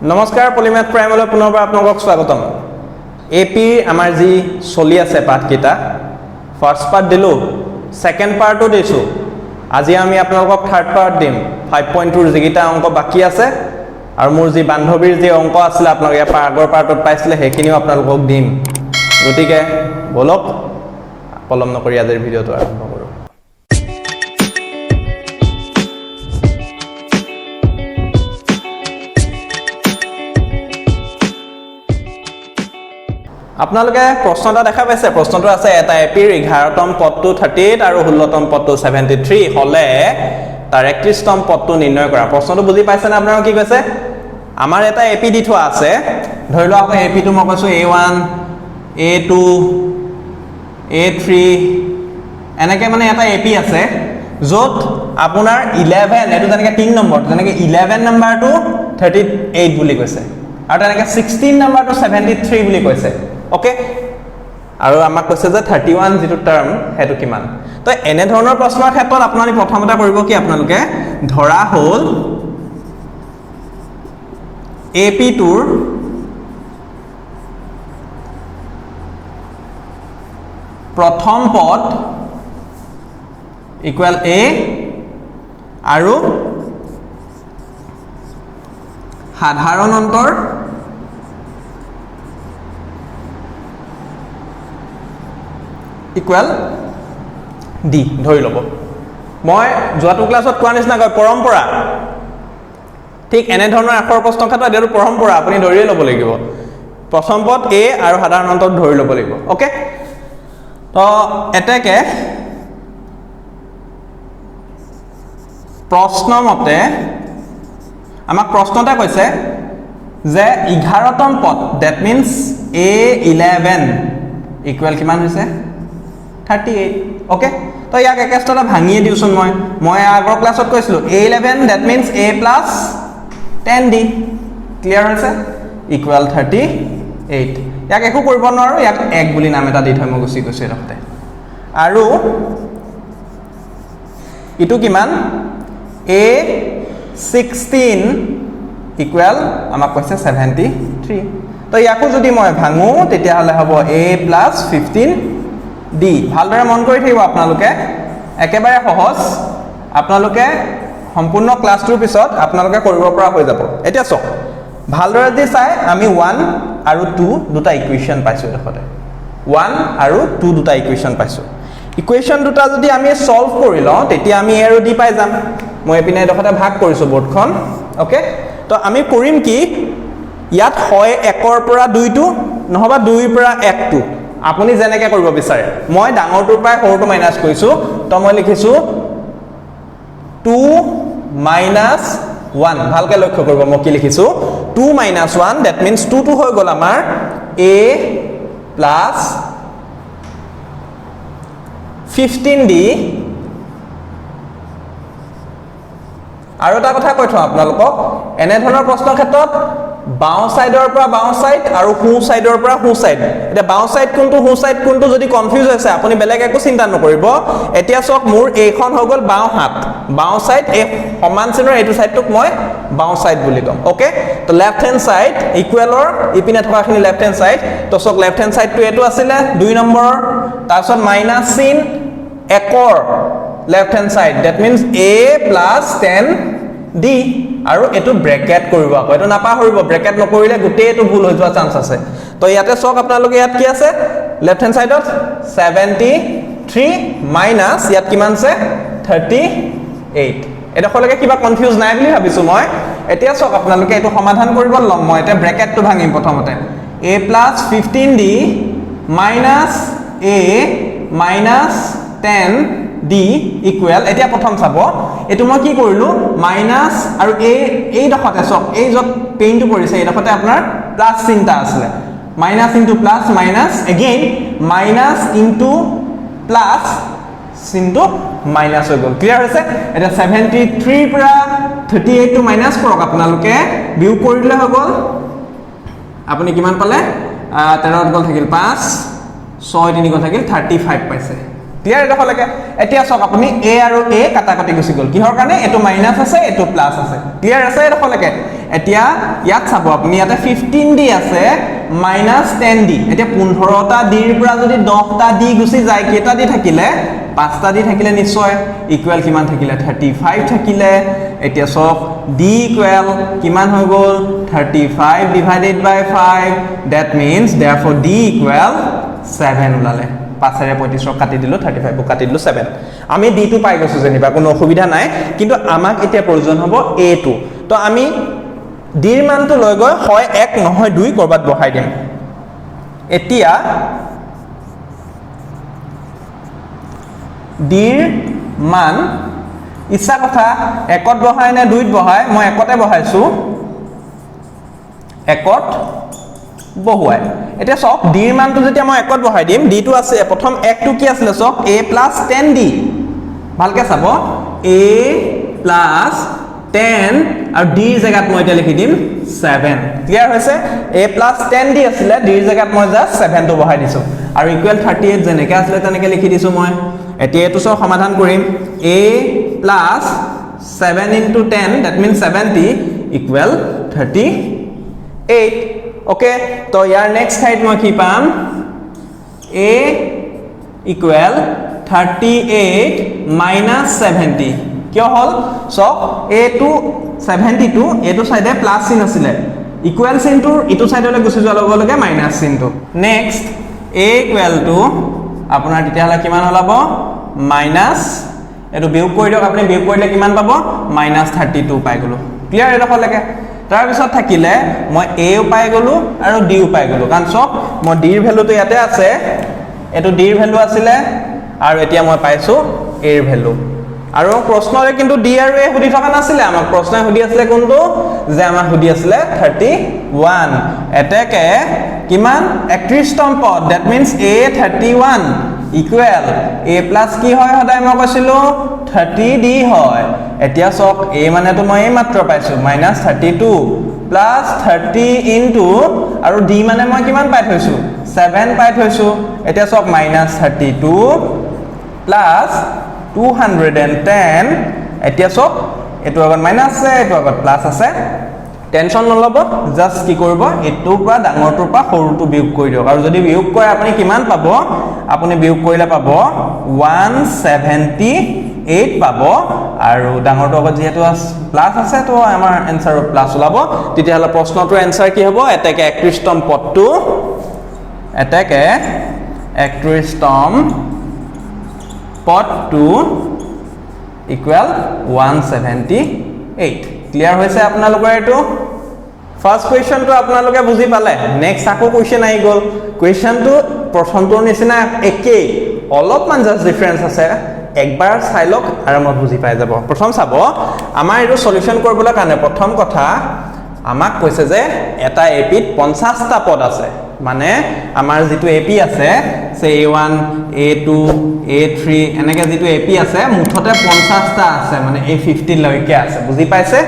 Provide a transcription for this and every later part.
नमस्कार पॉलीमैथ प्राइमলৈ পুনৰবাৰ আপোনালোকক স্বাগতম এপি আমাৰ যি চলি আছে পাঠকিটা ফাৰ্স্ট পাৰ্ট দিলো সেকেন্ড পাৰ্টও দিছো আজি আমি আপোনালোকক থাৰ্ড পাৰ্ট দিম 5.2 ৰ যিকিটা অংক বাকি আছে আৰু মোৰ যি বান্ধৱীৰ যি অংক আছিল আপোনালোক ইয়াৰ আগৰ পাৰ্টত পাইছিলে হেকিনিও আপোনালোকক দিম গতিকে বলক পলম নকৰি আজিৰ ভিডিওটো আৰম্ভ কৰো আপোনালোকে প্ৰশ্নটা দেখা পাইছে প্ৰশ্নটো আছে এটা এপিৰ 11তম পদটো 38 আৰু 16তম পদটো 73 হলে তাৰ 31তম পদটো নিৰ্ণয় কৰা প্ৰশ্নটো বুজি পাইছে না আপোনালোকে কি কৈছে আমাৰ এটা এপি দি থোৱা আছে ধৰি লোৱা আকৌ এপি টো মই কৈছো a1 a2 a3 এনেকৈ মানে এটা এপি আছে যত আপোনাৰ 11 এটো যেনেকৈ 3 নম্বৰ যেনেকৈ 11 নম্বৰটো 38 বুলি কৈছে আৰু তেনেকৈ 16 নম্বৰটো 73 বুলি কৈছে ओके আৰু আমাক কৈছে যে 31 যেটো টাৰ্ম হেতু কিমান তো এনে ধৰণৰ প্ৰশ্নৰ ক্ষেত্ৰত আপোনালোকে প্ৰথমতে কৰিব কি আপোনালোকে ধৰা হল এপি টুৰ প্ৰথম পদ ইকুৱেল a আৰু সাধাৰণ অন্তৰ ইকুৱেল ডি ধৰি লব মই যোৱাটো ক্লাছত কোৱা নিচিনা কয় পৰম্পৰা ঠিক এনে ধৰণৰ আখৰ প্ৰশ্ন ক্ষেত্ৰত এটো পৰম্পৰা আপুনি ধৰিয়ে লব লাগিব প্ৰথম পদ a আৰু সাধাৰণ অন্তৰ ধৰি লব লাগিব ওকে তো এতেকে প্ৰশ্ন মতে আমাক প্ৰশ্নটা কৈছে যে 11তম পদ দ্যাট মিন্স a11 ইকুৱেল কিমান হৈছে 38 ओके तो याक एकेस्टटा भाঙিয়ে দিউছন মই আগৰ ক্লাছত কৈছিলো a11 that means a plus 10d clear হৈছে ইকুৱেল 38 ইয়াক একো কৰিব নোৱাৰো ইয়াক 1 বুলি নাম এটা দি থৈ মই গুছি গৈছে ৰখতে আৰু ইটো কিমান a16 ইকুৱেল আমাক কৈছে 73 তো ইয়াকো যদি মই ভাঙো তেতিয়া হলে হ'ব a plus 15 ডি ভালদৰে মন কৰি থাকিব আপোনালোকে একেবাৰে সহজ আপোনালোকে সম্পূৰ্ণ ক্লাছটোৰ পিছত আপোনালোকে কৰিব পৰা হৈ যাব এতিয়া চক ভালদৰে দি চাই আমি 1 আৰু 2 দুটা ইকুৱেশ্যন পাইছো দেখতে 1 আৰু 2 দুটা ইকুৱেশ্যন পাইছো ইকুৱেশ্যন দুটা যদি আমি সলভ কৰি লওঁ তেতিয়া আমি a আৰু d পাই যাম মই এপিনে দেখতে ভাগ কৰিছো বৰ্ডখন ওকে তো আমি কৰিম কি ইয়াত হয় 1 ৰ পৰা 2 টো নহবা 2 ৰ পৰা 1 টো আপুনি জেনেকে কৰিব বিচাৰে মই ডাঙৰটোৰ পৰা সৰুটো মাইনাস কৰিছো তো মই লিখিছো 2 minus 1 ভালকে লক্ষ্য কৰিব মই কি লিখিছো 2 minus 1 that means 2 টো হৈ গল আমাৰ a plus 15d আৰু এটা কথা কৈ থওঁ আপোনালোকক এনে ধৰণৰ প্ৰশ্নৰ ক্ষেত্ৰত বাও সাইডৰ পৰা বাও সাইড আৰু হু সাইডৰ পৰা হু সাইড এটা বাও সাইড কোনটো হু সাইড কোনটো যদি কনফিউজ হৈছে আপুনি বেলেগ একো চিন্তা নকৰিব এতিয়া চক মোৰ এইখন হৈ গল বাও হাত বাও সাইড এই সমান চিনৰ এইটো সাইডটোক মই বাও সাইড বুলি কম ওকে তো লেফট হ্যান্ড সাইড ইকুৱেলৰ ইপিনে থকাখিনি লেফট হ্যান্ড সাইড তো চক লেফট হ্যান্ড সাইডটো এটো আছিল 2 নম্বৰ তাৰছত মাইনাস চিন একৰ left hand side that means a plus 10d আৰু এটো ব্ৰেকেট কৰিব আকৌ এটো নাপাহৰিব ব্ৰেকেট নকৰিলে গুটেই এটো ভুল হৈ যোৱা চান্স আছে তো ইয়াতে চক আপোনালোকে ইয়াত কি আছে লেফট হ্যান্ড সাইডত 73 মাইনাস ইয়াত কিমান আছে 38 এডখলৈকে কিবা কনফিউজ নাই বুলি ভাবিছো মই এতিয়া চক আপোনালোকে এটো সমাধান কৰিব লম মই এটা ব্ৰেকেটটো ভাঙিম প্ৰথমতে a plus 15d minus a minus 10d equal এতিয়া প্ৰথম চাব এটো মই কি কৰিলো মাইনাস আৰু এই দখতে চক এই যত পেইনটো পৰিছে এই দখতে আপোনাৰ প্লাস চিনটা আছে minus into plus minus again minus into plus চিনটো মাইনাস হৈ গল ক্লিয়াৰ হৈছে এটা 73 পৰা 38 টু মাইনাস কৰক আপোনালোকে বিউ কৰিলে হৈ গল আপুনি কিমান পালে 13 গল থাকিল 5 6 3 গল থাকিল 35 পাইছে ক্লিয়াৰ এটা হলকে এতিয়া সক আপুনি a আৰু a কাটাকাটি গুছি গল কিহৰ কাৰণে এটো মাইনাস আছে এটো প্লাস আছে ক্লিয়াৰ আছে এটা হলকে এতিয়া ইয়াত চাব আপুনি ইয়াতে 15d আছে -10d এতিয়া 15টা d ৰ পৰা যদি 10টা d গুচি যায় কেটা d থাকিলে 5টা d থাকিলে নিশ্চয় ইকুৱেল কিমান থাকিলে 35 থাকিলে এতিয়া সব d ইকুৱেল কিমান হৈ গল 35 divided by 5 that means therefore d equal 7 ওলালে 5 ৰে 35 কাটি দিলো 35 কাটি দিলো 7 আমি d টো পাই গৈছো যেনিবা কোনো অসুবিধা নাই কিন্তু আমাক এতিয়া প্ৰয়োজন হ'ব a টো তো আমি d ৰ মানটো লৈ গৈ হয় 1 নহয় 2 কৰবাত বহাই দিম এতিয়া d ৰ মান ইচ্ছা কথা 1ত বহাই নে 2ত বহাই মই 1তে বহাইছো 1ত বহুৱাই এতিয়া সব d ৰ মানটো যেতিয়া মই 1ত বহাই দিম d টো আছে প্ৰথম 1 টো কি আছিল সব a + 10d ভালকে চাব a + 10 আৰু d ৰ জায়গাত মই এটা লিখি দিম 7 ক্লিয়াৰ হৈছে a + 10d আছিল d ৰ জায়গাত মই জাস্ট 7 টো বহাই দিছো আৰু ইকুৱেল 38 যেনেকৈ আছিল তেনেকৈ লিখি দিছো মই এতিয়া এটো সব সমাধান কৰিম a + 7 * 10 that means 70 equal 38 okay তো ইয়াৰ নেক্সট ঠাইত মই কি পাম a equal 38 - 70 কিয় হল so a to 72 a to সাইডে প্লাস চিন আছিলে ইকুৱেল চিনটো ইটো সাইডলৈ গুছি যোৱাৰ লগে লগে মাইনাস চিনটো নেক্সট a equal to আপোনাৰ তেতিয়াহলে কিমান ওলাব মাইনাস এটো বিয়োগ কৰি দিয়ক আপুনি বিয়োগ কৰিলে কিমান পাব -32 পাই গলো ক্লিয়াৰ এটা হলকে তাৰ পিছত থাকিলে মই a ও পাই গলো আৰু d ও পাই গলো কাৰণ সব মই d ৰ ভ্যালুটো ইয়াতে আছে এটো d ৰ ভ্যালু আছিলে আৰু এতিয়া মই পাইছো a ৰ ভ্যালু আৰু প্ৰশ্নৰে কিন্তু d আৰু a হুদি থকা নাছিলে আমাক প্ৰশ্নই হুদি আছিল কোনটো যে আমাক হুদি আছিল 31 এটাকে কিমান 31তম পদ that means a 31 equal a plus কি হয় হদাই মই কৈছিলো 30d হয় এতিয়া সক a মানে তো মই মাত্ৰ পাইছো -32 plus 30 into আৰু d মানে মই কিমান পাই থৈছো 7 পাই থৈছো এতিয়া সক -32 plus 210 এতিয়া সক এটো আগত মাইনাস আছে এটো আগত প্লাস আছে টেনশন নলব জাস্ট কি কৰিব এটোৰ পৰা ডাঙৰটোৰ পৰা সৰুটো বিয়োগ কৰি দিয়ক আৰু যদি বিয়োগ কৰে আপুনি কিমান পাব আপুনি বিয়োগ কৰিলে পাব 178 পাব আৰু ডাঙৰটো আগত যেহেতু প্লাস আছে তো আমাৰ আনসাৰ প্লাস ওলাব তেতিয়াহলে প্ৰশ্নটোৰ আনসাৰ কি হ'ব এটাকে 31তম পদটো এটাকে 31তম পদটো ইকুৱেল 178 ক্লিয়াৰ হৈছে আপোনালোকৰ এটো ফাৰ্স্ট কোৱেশ্চন তো আপোনালোকে বুজি পালে নেক্সট আকো কোৱেশ্চন আহি গল কোৱেশ্চন তো প্ৰথমটোৰ নিচিনা একেই অলপমান জাস্ট ডিফাৰেন্স আছে একবাৰ চাই লওক আৰামত বুজি পাই যাব প্ৰথম চাব আমাৰ এটো সলিউশন কৰিবলৈ কাৰণে প্ৰথম কথা আমাক কৈছে যে এটা এপিত 50টা পদ আছে মানে আমাৰ যেটো এপি আছে সে a1 a2 a3 এনেকে যেটো এপি আছে মুঠতে 50টা আছে মানে a50 লৈকে আছে বুজি পাইছে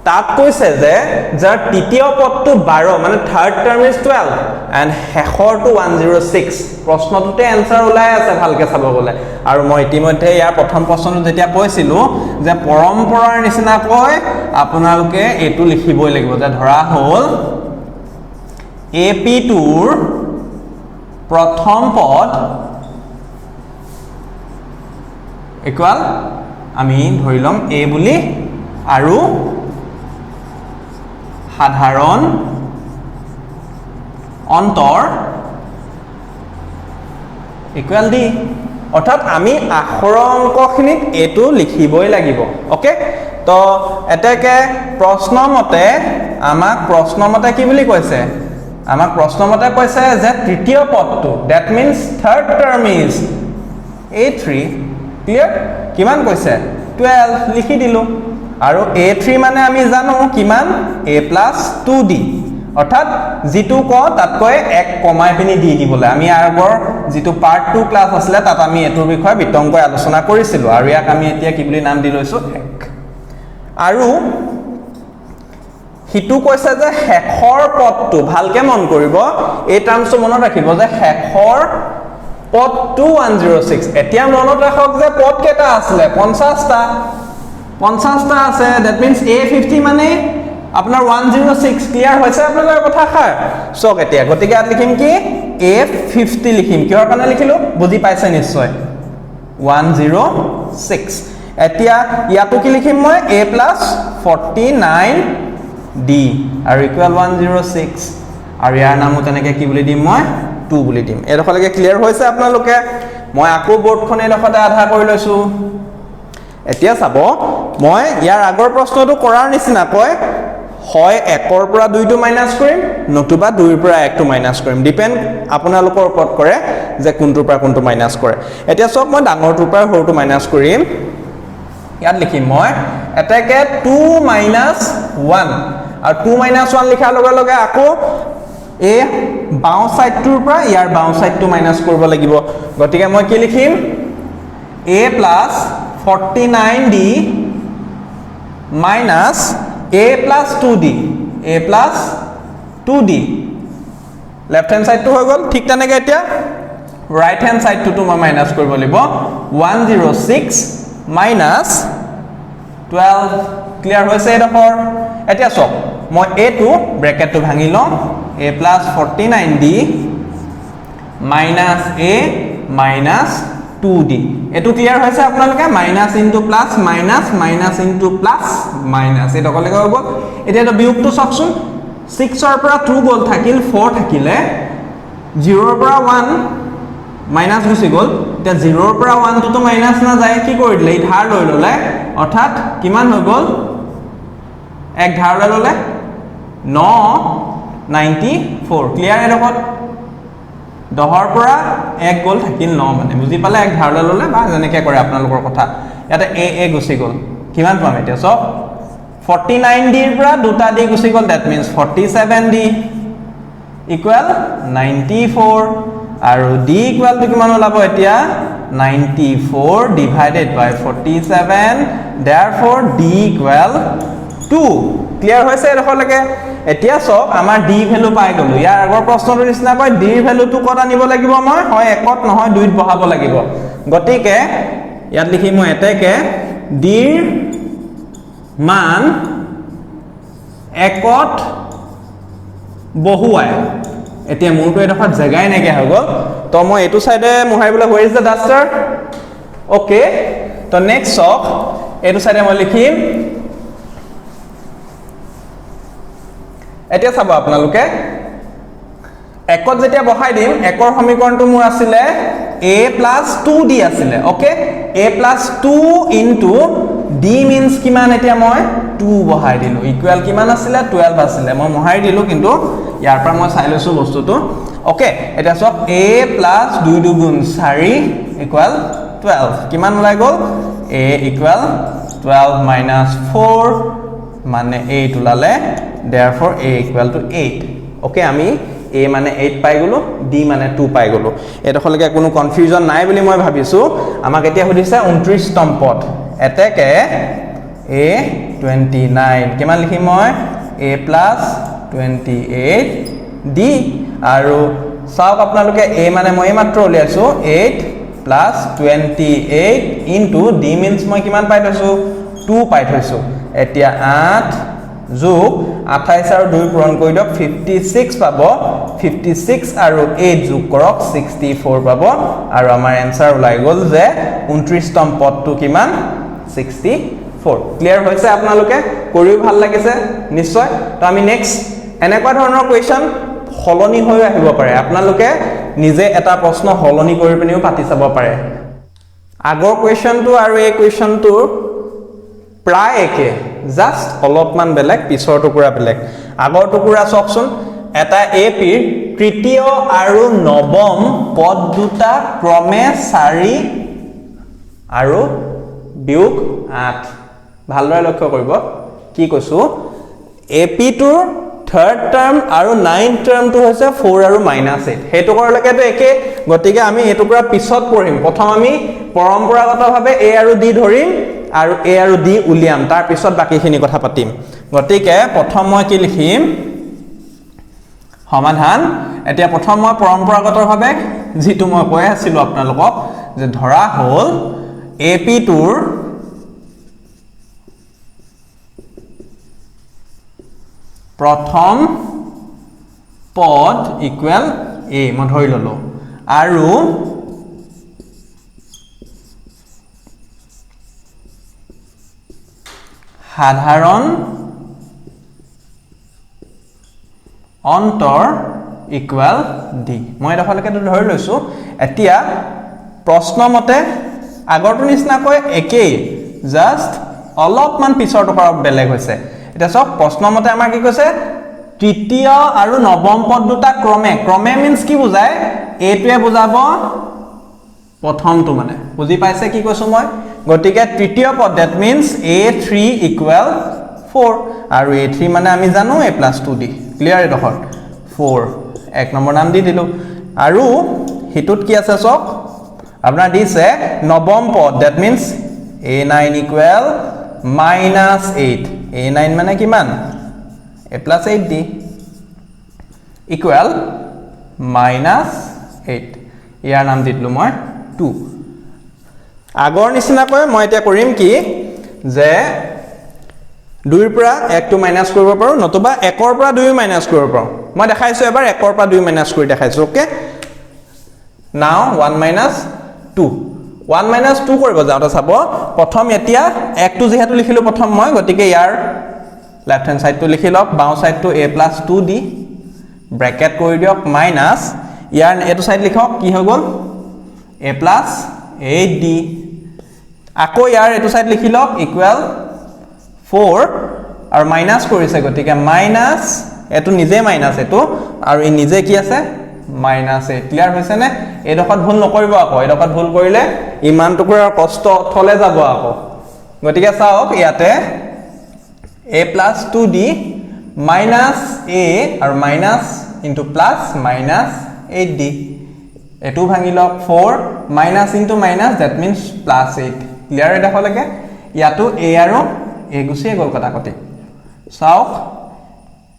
তাত কৈছে যে যাৰ তৃতীয় পদটো 12 মানে থাৰ্ড টাৰ্ম ইজ 12 এন্ড হেখৰটো 106 প্ৰশ্নটোতে আনসাৰ ওলাই আছে ভালকে চাব গলে আৰু মই ইতিমধ্যে ইয়াৰ প্ৰথম প্ৰশ্নটো যেতিয়া কৈছিলো যে পৰম্পৰাৰ নিচিনা কয় আপোনালোকে এটো লিখিবই লাগিব যে ধৰা হল এপি টুৰ প্ৰথম পদ ইকুয়াল আমি ধৰি লম a বুলি আৰু সাধাৰণ অন্তৰ ইকুয়াল d অৰ্থাৎ আমি আখৰ অংকখিনিত এটো লিখিবই লাগিব ওকে তো এটাকে প্ৰশ্নমতে আমাক প্ৰশ্নমতে কি বুলি কৈছে আমাক প্ৰশ্নমতে কৈছে যে তৃতীয় পদটো that means third term is a3 clear কিমান কৈছে 12 লিখি দিলো আৰু a3 মানে আমি জানো কিমান a + 2d অৰ্থাৎ যেটো ক তাতকৈ এক কমাই পিনি দি দিবলে আমি আগৰ যেটো পাৰ্ট 2 ক্লাস আছিল তাত আমি এটোৰ বিষয়ে বিতংকৈ আলোচনা কৰিছিলো আৰু ইয়াক আমি এতিয়া কি বুলি নাম দি লৈছো 1 আৰু হিটু কৈছে যে হেখৰ পদটো ভালকে মন কৰিব এই টাৰ্মটো মনত ৰাখিব যে হেখৰ পদটো 106 এতিয়া মনত ৰাখক যে পদ কেটা আছিল 50টা আছে that means a50 মানে আপোনাৰ 106 ক্লিয়াৰ হৈছে আপোনালোকৰ কথাষাৰ চক এতিয়া গতিকে ইয়াত লিখিম কি A50 লিখিম কিহৰ কাৰণে লিখিলো বুজি পাইছে নিশ্চয় 106 এতিয়া ইয়াতো কি লিখিম মই A+49D আৰু ইকুৱেল 106 আৰু ইয়াৰ নামও তেনেকৈ কি বুলি দিম মই 2 বুলি দিম এডখৰলৈকে ক্লিয়াৰ হৈছে আপোনালোকে মই আকৌ বৰ্ডখন এডখৰতে আধা কৰি লৈছো এতিয়া চাব মই ইয়াৰ আগৰ প্ৰশ্নটো কৰাৰ নিচিনা কয় হয় 1 ৰ পৰা 2 টো মাইনাস কৰিম নতুবা 2 ৰ পৰা 1 টো মাইনাস কৰিম ডিপেন্ড আপোনালোকৰ ওপৰত কৰে যে কোনটোৰ পৰা কোনটো মাইনাস কৰে এতিয়া সব মই ডাঙৰটোৰ পৰা সৰুটো মাইনাস কৰিম ইয়াত লিখিম মই এটাকে 2 - 1 আৰু 2 - 1 লিখাৰ লগে লগে আকৌ এ বাও সাইডটোৰ পৰা ইয়াৰ বাও সাইডটো মাইনাস কৰিব লাগিব গতিকে মই কি লিখিম A+49D minus A+2D A+2D left hand side to হৈ গল ঠিক তেনেকৈ এতিয়া right hand side to মই মাইনাস কৰিব লাগিব 106 minus 12 ক্লিয়াৰ হৈছে এডখৰ এতিয়া চক মই a টো ব্ৰেকেটটো ভাঙি লম A+49D minus A minus 2D এটো ক্লিয়াৰ হৈছে আপোনালোকে minus into plus minus minus into plus minus এটা কলে গব এটা এটা বিয়োগটো চাওকচোন 6 ৰ পৰা 2 গল থাকিল 4 থাকিলে 0 ৰ পৰা 1 মাইনাস গুছি গল এটা 0 ৰ পৰা 1 টো মাইনাস না যায় কি কৰি দিলে এই ধাৰ লৈ ললে অৰ্থাৎ কিমান হৈ গল এক ধাৰ লৈ ললে 994 ক্লিয়াৰ এডখত 10 ৰ পৰা 1 গল থাকিল 9 মানে বুজি পালে এক ধাৰলৈ ললে বা জনেকে কৰে আপোনালোকৰ কথা ইয়াতে a গুছি গল কিমান পাম এতিয়া সব 49d ৰ পৰা দুটা d গুছি গল দ্যাট মিন্স 47d ইকুৱেল 94 আৰু d ইকুৱেল টু কিমান ওলাব এতিয়া 94 ডিভাইডেড বাই 47 therefore d ইকুৱেল 2 ক্লিয়াৰ হৈছে এডখৰলৈকে এতিয়া সব আমাৰ d ভ্যালু পাই গলো ইয়াৰ আগৰ প্ৰশ্নটোৰ নিচিনা কয় d ভ্যালুটো কত আনিব লাগিব মই হয় 1ত নহয় 2ত বহাব লাগিব গতিকে ইয়াত লিখি মই এটাকে d ৰ মান 1ত বহুৱাই এতিয়া মোৰটো এডখৰ জায়গাই নাইকিয়া হৈ গল তো মই এটো সাইডে মোহাইবলৈ হোয়াৰ ইজ দ্য ডাস্টাৰ ওকে তো নেক্সট সক এটো সাইডে মই লিখিম এতিয়া চাব আপোনালোকে একত যেতিয়া বহাই দিম একৰ সমীকৰণটো মোৰ আছিল A+2D আছিল okay A+2 into D means কিমান এতিয়া মই 2 বহাই দিলো ইকুৱেল কিমান আছিল 12 আছিল মই মহাই দিলো কিন্তু ইয়াৰ পৰা মই চাই লৈছো বস্তুটো ওকে এটা সব A+2 দুগুণ 4 ইকুৱেল 12 কিমান ওলাই গল A ইকুৱেল 12 minus 4 মানে 8 ওলালে therefore a equal to 8 okay আমি a মানে 8 পাই গলো d মানে 2 পাই গলো এডখৰলৈকে কোনো কনফিউজন নাই বুলি মই ভাবিছো আমাক এতিয়া সুধিছে 29 তম পদ এটাকে a 29 কিমান লিখিম মই A+28 d আৰু চাওক আপোনালোকে a মানে মই মাত্ৰ উলিয়াইছো 8+28 into d means মই কিমান পাই থৈছো 2 পাই থৈছো এতিয়া 8 যোগ 28 আৰু 2 পূৰণ কৰি দিয়ক 56 পাব 56 আৰু 8 যোগ কৰক 64 পাব আৰু আমাৰ এনসাৰ ওলাই গল যে 29 তম পদটো কিমান 64 ক্লিয়াৰ হৈছে আপোনালোকে কৰিও ভাল লাগিছে নিশ্চয় তো আমি নেক্সট এনেকুৱা ধৰণৰ কোৱেশ্চন হলনি হৈ আহিব পাৰে আপোনালোকে নিজে এটা প্ৰশ্ন হলনি কৰি পিনিও পাতি চাব পাৰে আগৰ কোৱেশ্চনটো আৰু এই কোৱেশ্চনটো প্ৰায় একে জাস্ট অলপমান বেলেগ পিছৰ টুকুৰা বেলেগ আগৰ টুকুৰা চকচোন এটা এপি তৃতীয় আৰু নৱম পদ দুটা ক্ৰমে 4 আৰু বিয়োগ 8 ভালদৰে লক্ষ্য কৰিব কি কৈছো এপি টুৰ থাৰ্ড টাৰ্ম আৰু 9th টাৰ্মটো হৈছে 4 আৰু -8 হেতু কৰলৈকেটো একে গতিকে আমি এটো পুৰা পিছত পঢ়িম প্ৰথম আমি পৰম্পৰাগতভাৱে a আৰু d ধৰিম আৰু a আৰু d উলিয়াম তাৰ পিছত বাকিখিনি কথা পাতিম গতিকে প্ৰথম মই কি লিখিম সমাধান এতিয়া প্ৰথম মই পৰম্পৰাগতভাৱে যেটো মই কৈ আছিল আপোনালোকক যে ধৰা হল এপি টুৰ প্ৰথম পদ ইকুৱেল a মই ধৰি ললো আৰু সাধাৰণ অন্তৰ ইকুৱেল d মই এডখৰলৈকে ধৰি লৈছো এতিয়া প্ৰশ্ন মতে আগৰটো নিচিনাকৈ একেই জাস্ট অলপমান পিছৰ টুকুৰা বেলেগ হৈছে এতিয়া সব প্ৰশ্ন মতে আমাৰ কি কৈছে তৃতীয় আৰু নৱম পদ দুটা ক্ৰমে মিন্স কি বুজায় a টোৱে বুজাব প্ৰথমটো মানে বুজি পাইছে কি কৈছো মই গতিকে তৃতীয় পদ দ্যাট মিন্স a3 ইকুৱেল 4 আৰু a3 মানে আমি জানো a + 2d ক্লিয়াৰ এডখৰ 4 এক নম্বৰ নাম দি দিলো আৰু হিটুত কি আছে সব আপোনাৰ দিছে নৱম পদ that means a9 equal -8 a9 মানে কিমান a + 8d ইকুৱেল -8 ইয়াৰ নাম দি দিলো মই 2 আগৰ নিচিনাকৈ মই এতিয়া কৰিম কি যে 2 ৰ পৰা 1 টো মাইনাস কৰিব পাৰো নতুবা 1 ৰ পৰা 2 মাইনাস কৰিব পাৰো মই দেখাইছো এবাৰ 1 ৰ পৰা 2 মাইনাস কৰি দেখাইছো ওকে নাও 1 - 2 1 - 2 কৰিব যাওতে চাব প্ৰথম এতিয়া 1 টো যেহেতু লিখিলো প্ৰথম মই গতিকে ইয়াৰ লেফট হ্যান্ড সাইড টো লিখি লওক বাও সাইড টো a + 2d ব্র্যাকেট কৰি দিয়ক মাইনাস ইয়াৰ এটো সাইড লিখক কি হৈ গল a + 8d আকৌ ইয়াৰ এটো সাইড লিখি লওক ইকুৱেল 4 আৰু মাইনাস কৰিছে গতিকে মাইনাস এটো নিজে মাইনাস এটো আৰু ই নিজে কি আছে -8 ক্লিয়াৰ হৈছে নে এডখত ভুল নকৰিব আকৌ এডখত ভুল কৰিলে ইমান টুকুৰাৰ কষ্ট থলে যাব আকৌ গতিকে চাওক ইয়াতে a + 2d -a আৰু মাইনাস ইনটু প্লাস -8d এটো ভাঙি লওক 4 minus into minus that means +8 clear এডখলৈকে ইয়াতো a আৰু a গুছিয়ে গল কটাকটি চাওক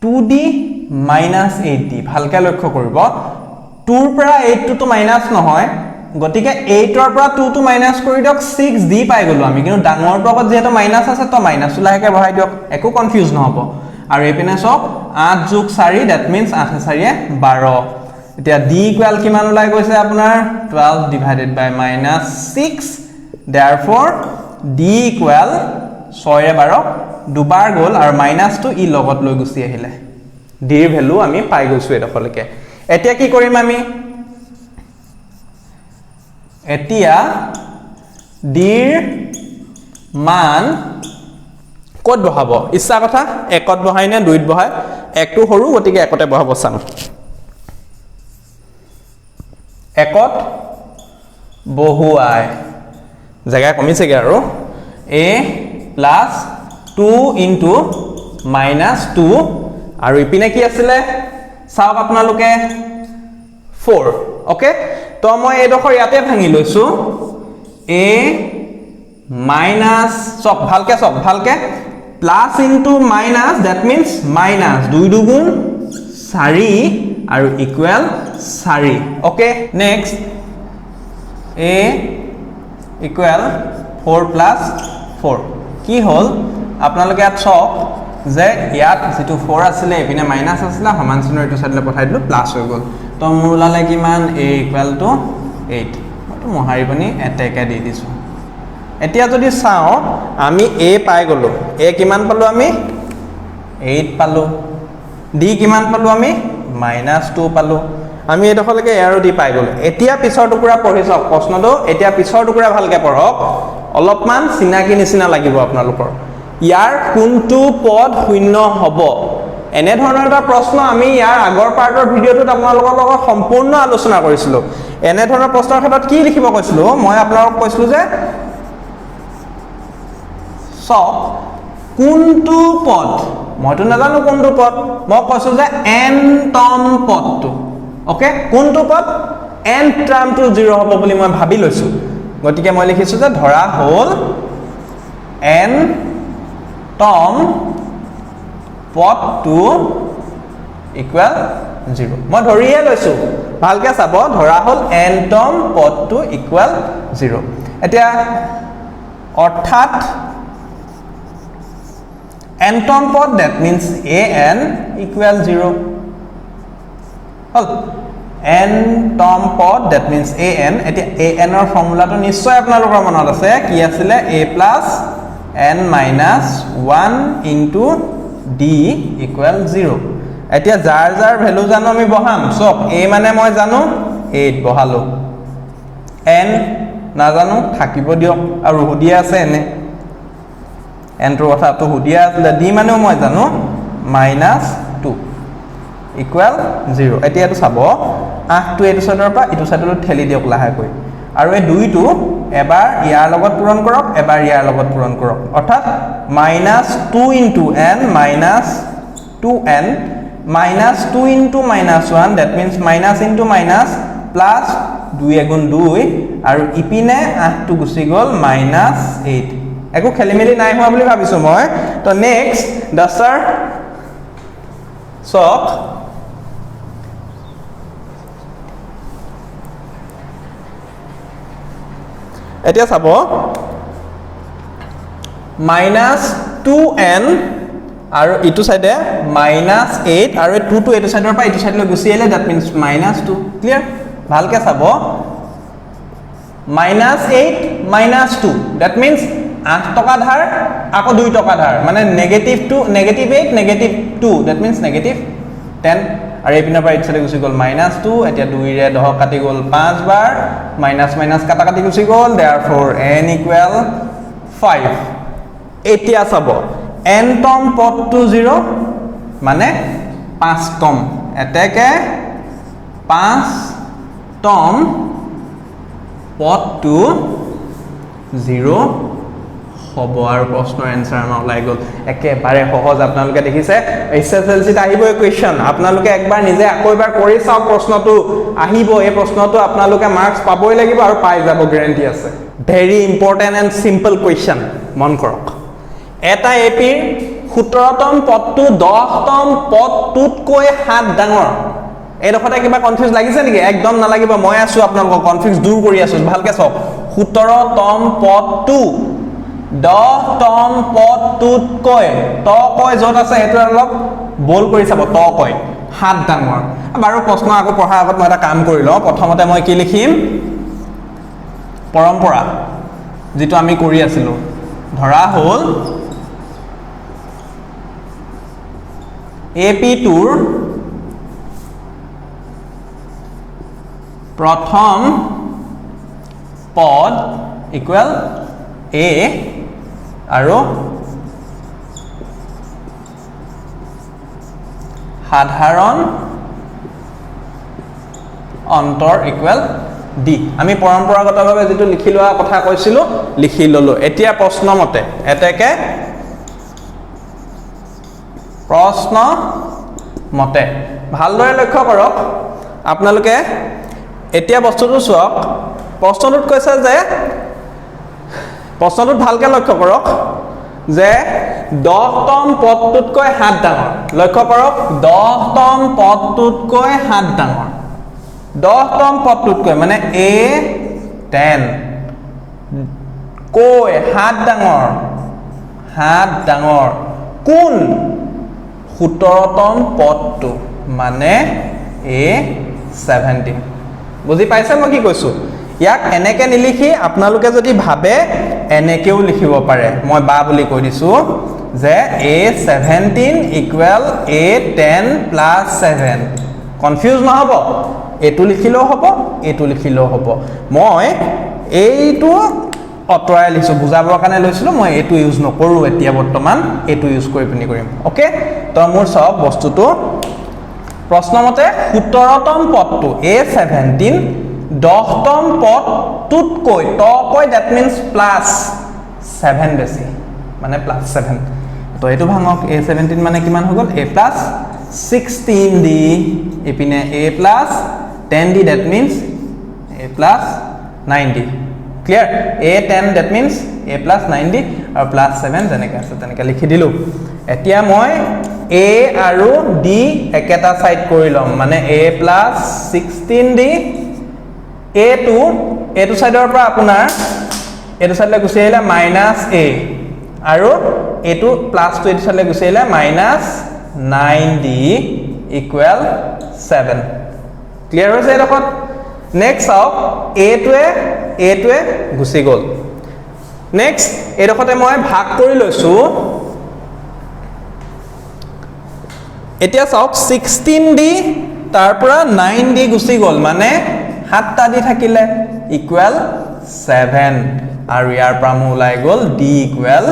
2d -8d ভালকে লক্ষ্য কৰিব 2 ৰ পৰা 8 টো মাইনাস নহয় গতিকে 8 ৰ পৰা 2 টো মাইনাস কৰি দিয়ক 6d পাই গলো আমি কিন্তু ডাঙৰটো আগত যেহেতু মাইনাস আছে তো মাইনাস লাহেকে বহাই দিয়ক একো কনফিউজ নহব আৰু এপিনে সব 8 + 4 দ্যাট মিন্স 8 * 4 = 12 এতিয়া d ইকুৱেল কিমান ওলাই গৈছে আপোনাৰ 12 ডিভাইডেড বাই -6 therefore d ইকুৱেল 6 ৰে 12 দুবাৰ গল আৰু মাইনাসটো ই লগত লৈ গুছি আহিলে d ৰ ভ্যালু আমি পাই গৈছো এডখলৈকে এতিয়া কি কৰিম আমি এতিয়া d ৰ মান কত বহাব ইচ্ছা কথা 1 ত বহাই নে 2 ত বহাই 1 টো সৰু গতিকে 1 তে বহাব চাম 1 ত বহুৱাই জায়গা কমিছেগে আৰু a + 2 * -2 আৰু ইপিনে কি আছিল চাওক আপোনালোকে 4 ওকে তো মই এডখৰ ইয়াতে ভাঙি লৈছো a সব ভালকে plus into minus that means minus 2 * 2 = 4 আৰু equal 4 okay next a equal 4 + 4 কি হল আপোনালোকে ইয়াত চাওক যে ইয়াত যেটো 4 আছিল এপিনে মাইনাস আছিল সমান চিনৰ এটো সাইডলে পঠাই দিলো প্লাস হৈ গল তো মোৰ লালে কিমান a = 8 মইটো মহাৰি পানি এটেকে দি দিছো এতিয়া যদি চাও আমি a পাই গলো a কিমান পালো আমি 8 পালো d কিমান পালো আমি -2 পালো আমি এডখলৈকে এৰো দি পাই গলো এতিয়া পিছৰ টুকুৰা পঢ়ি চাওক প্ৰশ্নটো এতিয়া পিছৰ টুকুৰা ভালকে পঢ়ক অলপমান চিনাকি নিচিনা লাগিব আপোনালোকৰ ইয়াৰ কোনটো পদ শূন্য হ'ব এনে ধৰণৰ এটা প্ৰশ্ন আমি ইয়াৰ আগৰ পাৰ্টৰ ভিডিওটোত আপোনালোকৰ লগত সম্পূৰ্ণ আলোচনা কৰিছিলো এনে ধৰণৰ প্ৰশ্নৰ ক্ষেত্ৰত কি লিখিব কৈছিলো মই আপোনালোকক কৈছিলো যে সব কোনটো পদ মইতো নাজানো কোনটো পদ মই কৈছো যে nতম পদটো ওকে কোনটো পদ n টাৰ্মটো 0 হ'ব বুলি মই ভাবি লৈছো গতিকে মই লিখিছো যে ধৰা হল n তম পদটো ইকুৱেল 0 মই ধৰিয়ে লৈছো ভালকে চাব ধৰা হল n তম পদটো ইকুৱেল 0 এতিয়া অৰ্থাৎ nতম পদ that means an equal 0 হল nতম পদ that means an এতিয়া an ৰ ফৰ্মুলাটো নিশ্চয় আপোনালোকৰ মনত আছে কি আছিল a plus n minus 1 into d equal 0 এতিয়া যাৰ যাৰ ভ্যালু জানো আমি বহাম সব a মানে মই জানো 8 বহালো n নাজানো থাকিব দিয়ক আৰু হুদিয়া আছে এনে n ৰ কথাটো হুদিয়া আছিল d মানেও মই জানো -2 equal 0 এতিয়া এটো চাব 8 টো এটো সাইডৰ পৰা এটো সাইডলৈ ঠেলি দিয়ক লাহেকৈ আৰু এই দুইটো এবাৰ ইয়াৰ লগত পূৰণ কৰক এবাৰ ইয়াৰ লগত পূৰণ কৰক অৰ্থাৎ -2 into n minus 2n minus 2 into minus 1 that means minus into minus plus 2 এগুণ 2 আৰু ইপিনে 8 টো গুচি গল -8 একো খেলিমেলি নাই হোৱা বুলি ভাবিছো মই তো নেক্সট দাসাৰ সক এতিয়া চাব -2n আৰু ইটো সাইডে -8 আৰু 2 টো এটো সাইডৰ পৰা এটো সাইডলৈ গুচি আহিলে that means -2 ক্লিয়াৰ ভালকে চাব -8 -2 that means 8 টকা ধাৰ আকৌ 2 টকা ধাৰ মানে -2 -8 -2 that means -10 আৰু এইপিনৰ পৰা ইটসাইডে গুচি গল -2 এতিয়া 2 ৰে 10 কাটি গল 5 বাৰ মাইনাস মাইনাস কাটা কাটি গুচি গল therefore n equal 5 এতিয়া চাব n তম পদটো 0 মানে 5 তম এতেকে 5 তম পদটো 0 হব আৰু প্ৰশ্নৰ এনসাৰ আমাৰ ওলাই গল একেবাৰে সহজ আপোনালোকে দেখিছে এছএছএলসি ত আহিব এই কোৱেশ্চন আপোনালোকে একবাৰ নিজে আকৌ এবাৰ কৰি চাওক প্ৰশ্নটো আহিব এই প্ৰশ্নটো আপোনালোকে মাৰ্কস পাবই লাগিব আৰু পাই যাব গ্যাৰান্টি আছে very important and simple question মন কৰক এটা এপিৰ 17তম পদটো 10তম পদটোতকৈ 7 ডাঙৰ এই দফাতে কিবা কনফিউজ লাগিছে নেকি একদম নালাগিব মই আছো আপোনালোকক কনফিউজ দূৰ কৰি আছো ভালকে চাওক 17তম পদটো 10তম পদটোতকৈ তকৈ যত আছে হেতু অলপ বল কৰি চাব তকৈ 7 ডাঙৰ বাৰু প্ৰশ্ন আকৌ পঢ়া আগত মই এটা কাম কৰি লও প্ৰথমতে মই কি লিখিম পৰম্পৰা যেটো আমি কৰি আছিলো ধৰা হল এপি টুৰ প্ৰথম পদ ইকুৱেল a আৰু সাধাৰণ অন্তৰ ইকুৱেল d আমি পৰম্পৰাগতভাৱে যেটো লিখি লোৱা কথা কৈছিলো লিখি ললো এতিয়া প্ৰশ্ন মতে এতেকে প্ৰশ্ন মতে ভালদৰে লক্ষ্য কৰক আপোনালোকে এতিয়া বস্তুটো চাওক প্ৰশ্নটোত কৈছে যে প্ৰশ্নটোত ভালকে লক্ষ্য কৰক যে 10তম পদটোতকৈ 7 ডাঙৰ লক্ষ্য কৰক 10তম পদটোতকৈ 7 ডাঙৰ 10তম পদটোতকৈ মানে a10 কৈ 7 ডাঙৰ কোন 17তম পদটো মানে a17 বুজি পাইছে মই কি কৈছো ইয়াক এনেকে নিলিখি আপোনালোকে যদি ভাবে এনেকেও লিখিব পাৰে মই বা বুলি কৈ দিছো যে a17 equal a10 plus 7 confuse নহব এটো লিখিলেও হ'ব এটো লিখিলেও হ'ব মই এইটো অতৰাই লিখছো বুজাবৰ কাৰণে লৈছিলো মই এটো ইউজ নকৰো এতিয়া বৰ্তমান এটো ইউজ কৰি পিনি কৰিম ওকে তো মোৰ সব বস্তুটো প্ৰশ্নমতে 17তম পদটো a17 10তম পদটোতকৈ তকৈ that means plus 7 বেছি মানে plus 7 তো এটো ভাঙক a17 মানে কিমান হৈ গল a plus 16 দি এপিনে a plus 10 the that means a plus 90 clear a10 that means a plus 90 আৰু plus 7 যেনেকৈ আছে তেনেকৈ লিখি দিলো এতিয়া মই a আৰু d একেটা সাইড কৰি লম মানে a plus 16 দি a2 এটো সাইডৰ পৰা আপোনাৰ এটো সাইডলৈ গুচি আহিলে -a আৰু এইটো প্লাসটো এইটো চালে গুচি আহিলে -9d ইকুৱেল 7 ক্লিয়াৰ হৈছে এডোখৰত নেক্সট চাওক এটোৱে গুচি গ'ল নেক্সট এডোখৰতে মই ভাগ কৰি লৈছো এতিয়া চাওক 16d তাৰ পৰা 9d গুচি গ'ল মানে 7টা d থাকিলে ইকুৱেল 7 আৰু ইয়াৰ পৰা মু ওলাই গ'ল d ইকুৱেল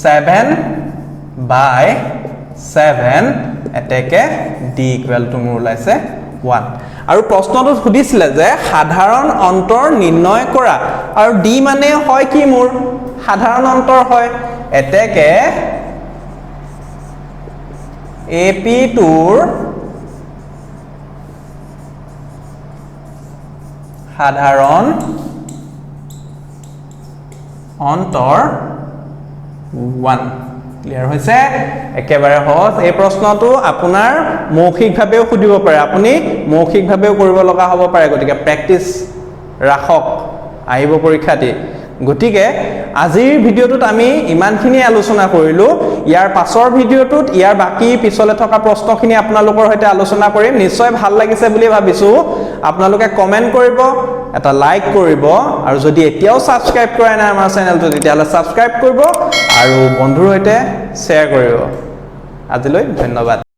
7/7 এতেকে d ইকুৱেল টু মু ওলাইছে 1 আৰু প্ৰশ্নটো সুধিছিলে যে সাধাৰণ অন্তৰ নিৰ্ণয় কৰা আৰু d মানে হয় কি মোৰ সাধাৰণ অন্তৰ হয় এতেকে AP টুৰ সাধাৰণ অন্তৰ 1 ক্লিয়াৰ হৈছে একেবাৰে সহজ এই প্ৰশ্নটো আপোনাৰ মৌখিকভাৱেও সুধিব পাৰে আপুনি মৌখিকভাৱেও কৰিব লগা হ'ব পাৰে গতিকে প্ৰেক্টিস ৰাখক আহিব পৰীক্ষাটি গতিকে আজিৰ ভিডিওটোত আমি ইমানখিনি আলোচনা কৰিলো ইয়াৰ পাছৰ ভিডিওটোত ইয়াৰ বাকি পিছলে থকা প্ৰশ্নখিনি আপোনালোকৰ সৈতে আলোচনা কৰিম নিশ্চয় ভাল লাগিছে বুলি ভাবিছো আপোনালোকে কমেন্ট কৰিব এটা লাইক কৰিব আৰু যদি এতিয়াও সাবস্ক্ৰাইব কৰা নাই আমাৰ চেনেলটো তেতিয়াহলে সাবস্ক্ৰাইব কৰিব আৰু বন্ধুৰ সৈতে শ্বেয়াৰ কৰিব আজিলৈ ধন্যবাদ